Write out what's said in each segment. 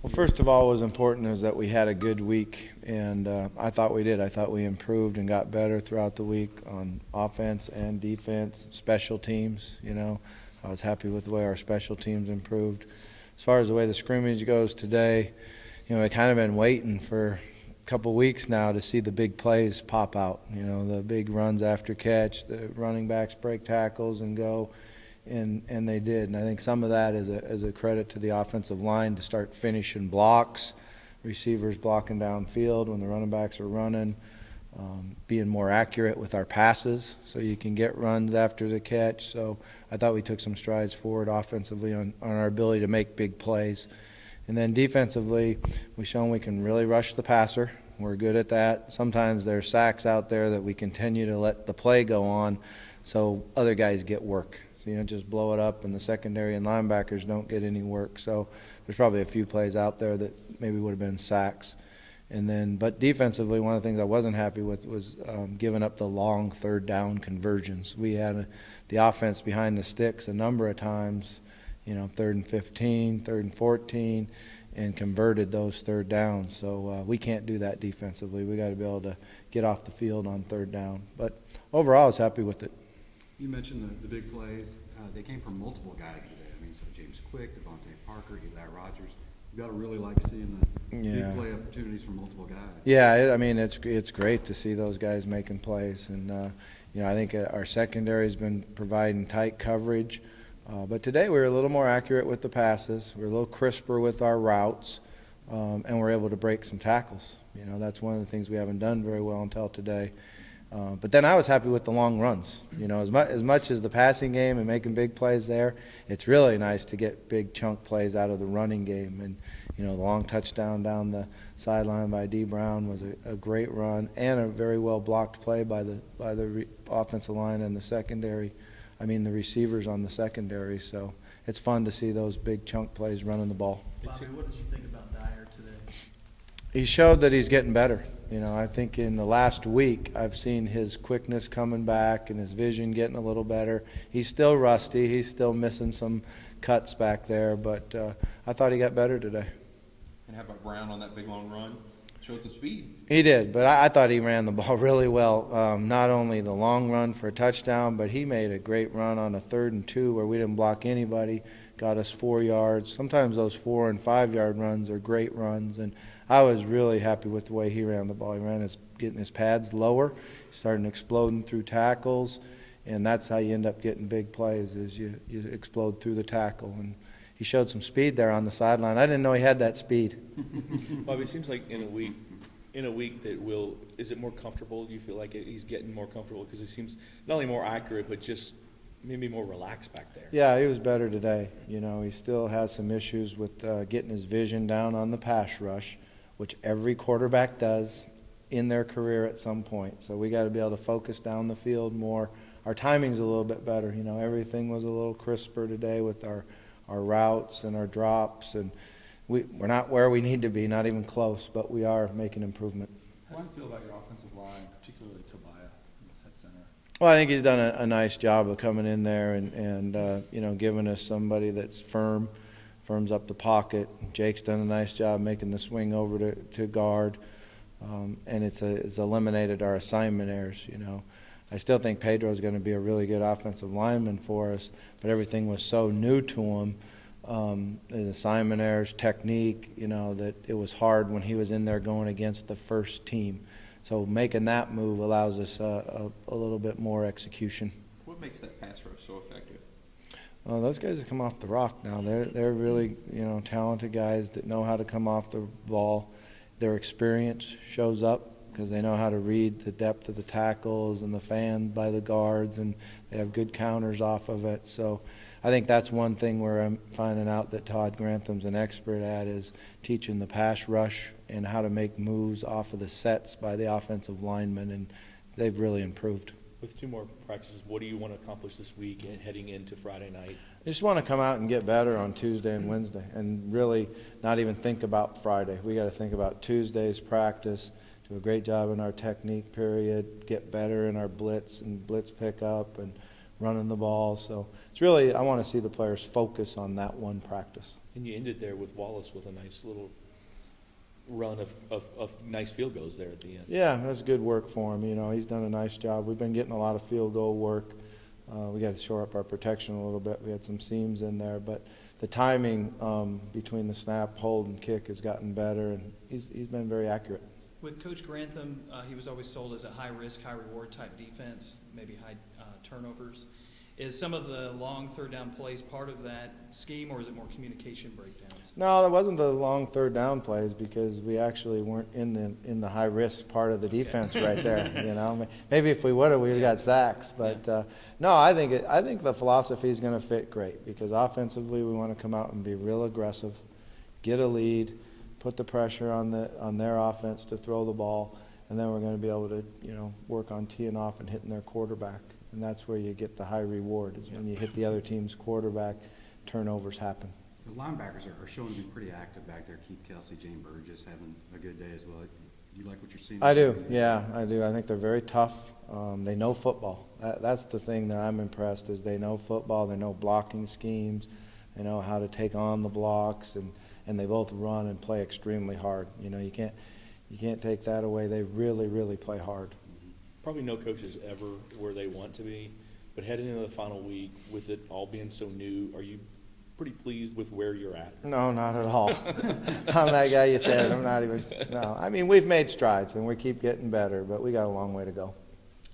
Well, first of all, what was important is that we had a good week, and I thought we did. I thought we improved and got better throughout the week on offense and defense, special teams. I was happy with the way our special teams improved. As far as the way the scrimmage goes today, we kind of been waiting for a couple weeks now to see the big plays pop out. The big runs after catch, the running backs break tackles and go. And they did, and I think some of that is a credit to the offensive line to start finishing blocks, receivers blocking downfield when the running backs are running, being more accurate with our passes so you can get runs after the catch. So I thought we took some strides forward offensively on our ability to make big plays. And then defensively, we've shown we can really rush the passer. We're good at that. Sometimes there's sacks out there that we continue to let the play go on so other guys get work. So, just blow it up and the secondary and linebackers don't get any work. So there's probably a few plays out there that maybe would have been sacks. But defensively, one of the things I wasn't happy with was giving up the long third down conversions. We had the offense behind the sticks a number of times, 3rd and 15, 3rd and 14, and converted those third downs. So we can't do that defensively. We got to be able to get off the field on third down. But overall, I was happy with it. You mentioned the big plays. They came from multiple guys today. So James Quick, Devontae Parker, Eli Rogers. You've got to really like seeing the big play opportunities from multiple guys. Yeah, it's great to see those guys making plays. And, I think our secondary has been providing tight coverage. But today we were a little more accurate with the passes. We were a little crisper with our routes. And we're able to break some tackles. That's one of the things we haven't done very well until today. But then I was happy with the long runs. As much as the passing game and making big plays there, it's really nice to get big chunk plays out of the running game. And, the long touchdown down the sideline by D. Brown was a great run and a very well blocked play by the offensive line and the receivers on the secondary. So it's fun to see those big chunk plays running the ball. Bobby, what did you think about Dyer today? He showed that he's getting better. I think in the last week I've seen his quickness coming back and his vision getting a little better. He's still rusty. He's still missing some cuts back there, but I thought he got better today. And how about Brown on that big long run? Showed some speed. He did, but I thought he ran the ball really well. Not only the long run for a touchdown, but he made a great run on a 3rd and 2 where we didn't block anybody, got us 4 yards. Sometimes those 4 and 5 yard runs are great runs, and I was really happy with the way he ran the ball. He getting his pads lower, starting exploding through tackles, and that's how you end up getting big plays is you explode through the tackle. And he showed some speed there on the sideline. I didn't know he had that speed. Bobby, it seems like in a week that is it more comfortable? Do you feel like he's getting more comfortable because he seems not only more accurate but just maybe more relaxed back there? Yeah, he was better today. He still has some issues with getting his vision down on the pass rush, which every quarterback does in their career at some point. So we got to be able to focus down the field more. Our timing's a little bit better. Everything was a little crisper today with our routes and our drops, and we're not where we need to be, not even close, but we are making improvement. How do you feel about your offensive line, particularly Tobiah at center? Well, I think he's done a nice job of coming in there and giving us somebody that's firms up the pocket. Jake's done a nice job making the swing over to guard, and it's eliminated our assignment errors. I still think Pedro's going to be a really good offensive lineman for us, but everything was so new to him, his assignment errors, technique, that it was hard when he was in there going against the first team. So making that move allows us a little bit more execution. What makes that pass rush so effective? Well, those guys have come off the rock now. They're really talented guys that know how to come off the ball. Their experience shows up because they know how to read the depth of the tackles and the fan by the guards, and they have good counters off of it. So I think that's one thing where I'm finding out that Todd Grantham's an expert at is teaching the pass rush and how to make moves off of the sets by the offensive linemen, and they've really improved. With 2 more practices, what do you want to accomplish this week and heading into Friday night? I just want to come out and get better on Tuesday and Wednesday and really not even think about Friday. We got to think about Tuesday's practice, do a great job in our technique period, get better in our blitz and blitz pickup and running the ball. So it's really, I want to see the players focus on that one practice. And you ended there with Wallace with a nice little run of nice field goals there at the end. Yeah, that's good work for him. You know, he's done a nice job. We've been getting a lot of field goal work. We got to shore up our protection a little bit. We had some seams in there, but the timing between the snap, hold, and kick has gotten better, and he's been very accurate. With Coach Grantham, he was always sold as a high-risk, high-reward type defense, maybe high turnovers. Is some of the long third down plays part of that scheme, or is it more communication breakdowns? No, that wasn't the long third down plays because we actually weren't in the high risk part of the defense right there. You know, maybe if we would have, we'd have got sacks. But no, I think the philosophy is going to fit great because offensively we want to come out and be real aggressive, get a lead, put the pressure on their offense to throw the ball, and then we're going to be able to work on teeing off and hitting their quarterback. And that's where you get the high reward is when you hit the other team's quarterback, turnovers happen. The linebackers are showing to be pretty active back there. Keith Kelsey, James Burgess having a good day as well. You like what you're seeing? I do, yeah, I do. I think they're very tough. They know football. That's the thing that I'm impressed is they know football. They know blocking schemes. They know how to take on the blocks, and they both run and play extremely hard. You can't take that away. They really, really play hard. Probably no coach is ever where they want to be, but heading into the final week with it all being so new, are you pretty pleased with where you're at? No, not at all. I'm that guy you said. I'm not even. No, I mean we've made strides and we keep getting better, but we got a long way to go.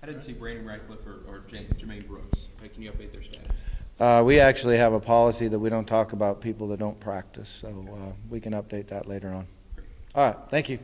I didn't see Brandon Radcliffe or Jermaine Brooks. Can you update their status? We actually have a policy that we don't talk about people that don't practice, so we can update that later on. All right, thank you.